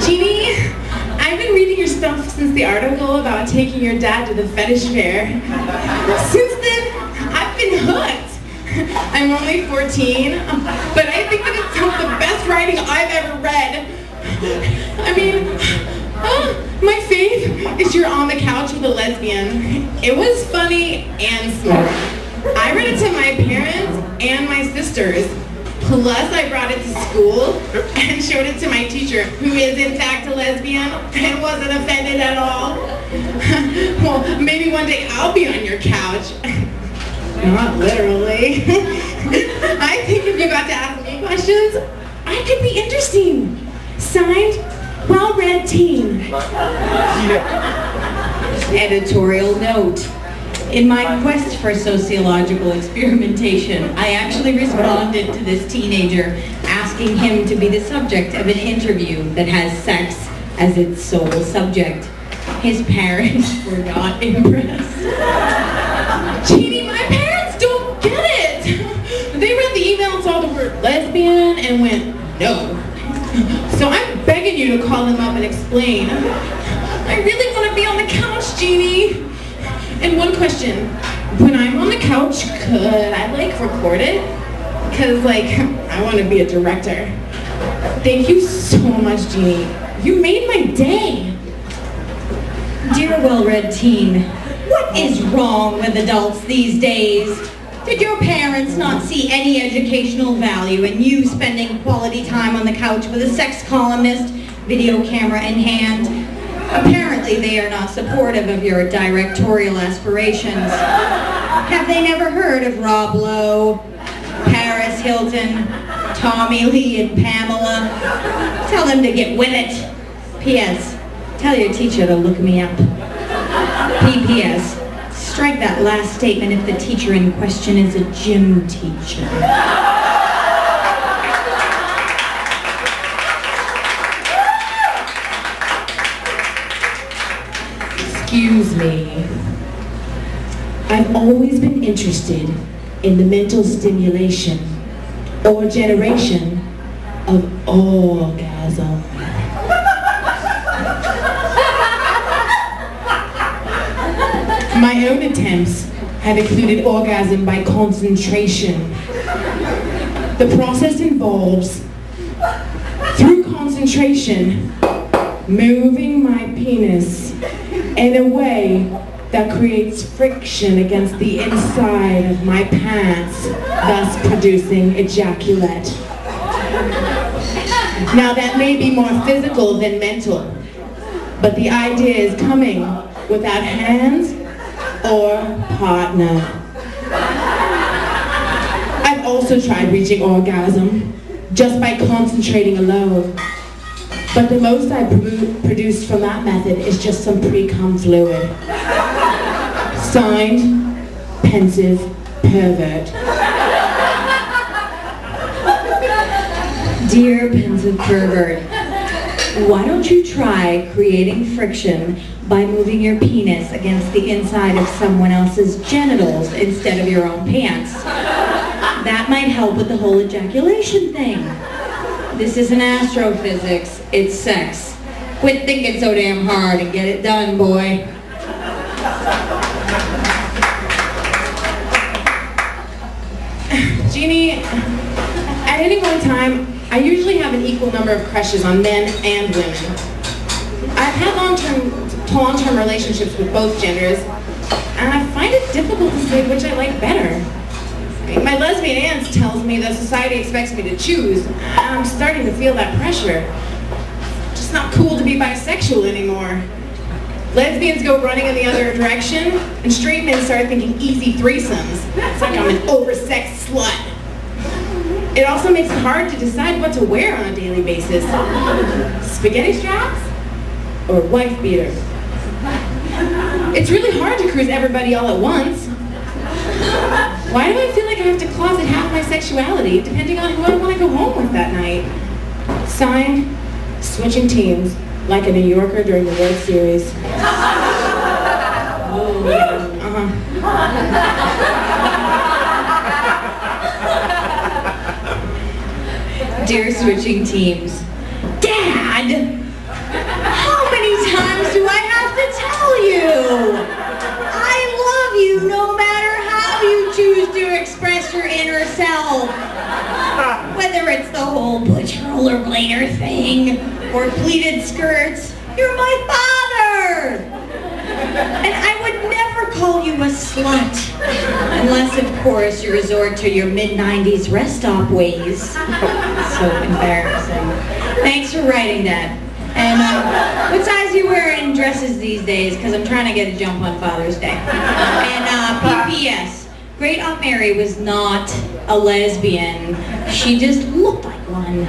Jeannie, I've been reading your stuff since the article about taking your dad to the fetish fair. Since then, I've been hooked. I'm only 14, but I think that it's some of the best writing I've ever read. I mean, my fave is You're on the Couch with a Lesbian. It was funny and smart. I read it to my parents and my sisters. Plus, I brought it to school and showed it to my teacher, who is in fact a lesbian and wasn't offended at all. Well, maybe one day I'll be on your couch. Not literally. I think if you got to ask me questions, I could be interesting. Signed, well-read teen. Editorial note. In my quest for sociological experimentation, I actually responded to this teenager asking him to be the subject of an interview that has sex as its sole subject. His parents were not impressed. Jeannie, my parents don't get it. They read the email and saw the word lesbian and went, no. So I'm begging you to call them up and explain. I really want to be on the couch, Jeannie. And one question, when I'm on the couch, could I, record it? Because, I want to be a director. Thank you so much, Jeannie. You made my day. Dear well-read teen, what is wrong with adults these days? Did your parents not see any educational value in you spending quality time on the couch with a sex columnist, video camera in hand? Apparently they are not supportive of your directorial aspirations. Have they never heard of Rob Lowe, Paris Hilton, Tommy Lee and Pamela? Tell them to get with it. P.S. Tell your teacher to look me up. P.P.S. Strike that last statement if the teacher in question is a gym teacher. Excuse me. I've always been interested in the mental stimulation or generation of orgasm. My own attempts have included orgasm by concentration. The process involves, through concentration, moving my penis in a way that creates friction against the inside of my pants, thus producing ejaculate. Now that may be more physical than mental, but the idea is coming without hands or partner. I've also tried reaching orgasm just by concentrating alone. But the most I produced from that method is just some pre-cum fluid. Signed, pensive pervert. Dear pensive pervert, why don't you try creating friction by moving your penis against the inside of someone else's genitals instead of your own pants? That might help with the whole ejaculation thing. This isn't astrophysics, it's sex. Quit thinking so damn hard and get it done, boy. Jeannie, at any one time, I usually have an equal number of crushes on men and women. I've had long-term relationships with both genders, and I find it difficult to say which I like better. My lesbian aunt tells me that society expects me to choose, and I'm starting to feel that pressure. It's just not cool to be bisexual anymore. Lesbians go running in the other direction, and straight men start thinking easy threesomes. It's like I'm an oversexed slut. It also makes it hard to decide what to wear on a daily basis. Spaghetti straps or wife beater? It's really hard to cruise everybody all at once. Why do I feel like I have to closet half my sexuality depending on who I want to go home with that night? Signed, switching teams, like a New Yorker during the World Series. Dear switching teams. Dad! How many times do I have to tell you? I love you no matter how you choose to express your inner self. Whether it's the whole butch rollerblader thing or pleated skirts, you're my father! And I would never call you a slut. Unless, of course, you resort to your mid-90s rest stop ways. So embarrassing. Thanks for writing that. And what size are you wearing dresses these days? Because I'm trying to get a jump on Father's Day. And P.P.S. Great Aunt Mary was not a lesbian. She just looked like one.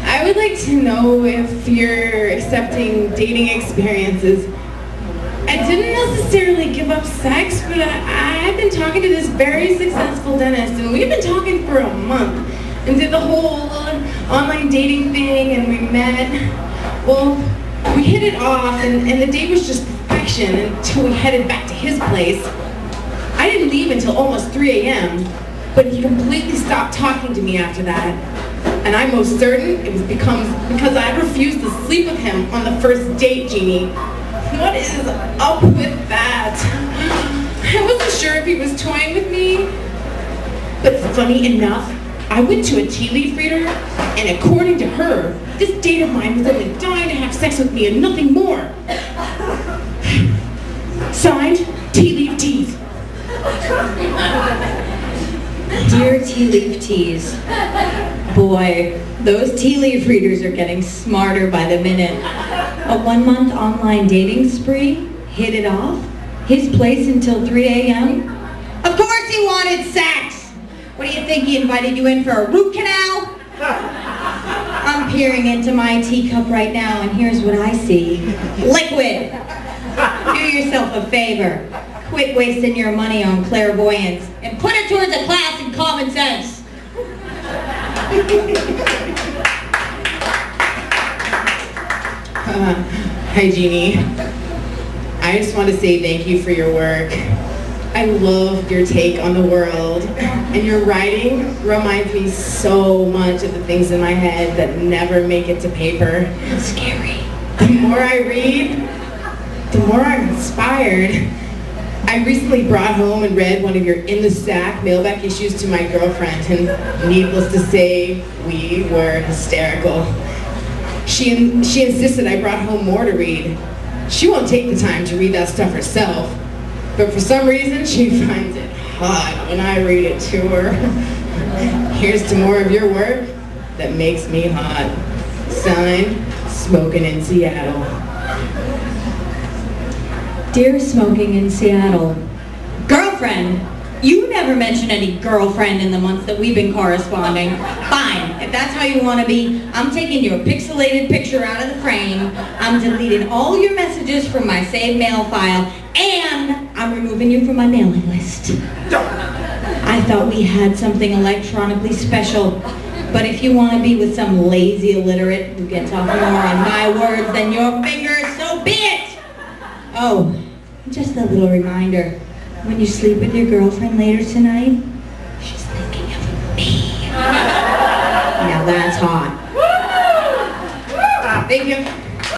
I would like to know if you're accepting dating experiences. I didn't necessarily give up sex, but I've been talking to this very successful dentist, and we've been talking for a month, and did the whole online dating thing, and we met. Well, we hit it off, and the date was just perfection until we headed back to his place. I didn't leave until almost 3 a.m., but he completely stopped talking to me after that. And I'm most certain it was because I refused to sleep with him on the first date, Jeannie. What is up with that? I wasn't sure if he was toying with me. But funny enough, I went to a tea leaf reader, and according to her, this date of mine was only dying to have sex with me and nothing more. Signed, Tea Leaf Teas. Dear Tea Leaf Teas. Boy, those tea leaf readers are getting smarter by the minute. A 1-month online dating spree? Hit it off? His place until 3 a.m.? Of course he wanted sex! What do you think, he invited you in for a root canal? I'm peering into my teacup right now, and here's what I see. Liquid! Do yourself a favor. Quit wasting your money on clairvoyance and put it towards a class in common sense. Hi, Jeannie. I just want to say thank you for your work. I love your take on the world, and your writing reminds me so much of the things in my head that never make it to paper. It's scary. The more I read, the more I'm inspired. I recently brought home and read one of your In the Sack mailback issues to my girlfriend, and needless to say, we were hysterical. She insisted I brought home more to read. She won't take the time to read that stuff herself, but for some reason she finds it hot when I read it to her. Here's to more of your work that makes me hot. Signed, Smoking in Seattle. Dear Smoking in Seattle. Girlfriend! You never mentioned any girlfriend in the months that we've been corresponding. Fine, if that's how you want to be, I'm taking your pixelated picture out of the frame, I'm deleting all your messages from my saved mail file, and I'm removing you from my mailing list. I thought we had something electronically special, but if you want to be with some lazy illiterate who gets off more on my words than your fingers, so be it! Oh, just a little reminder. When you sleep with your girlfriend later tonight, she's thinking of me. Now that's hot. Thank you.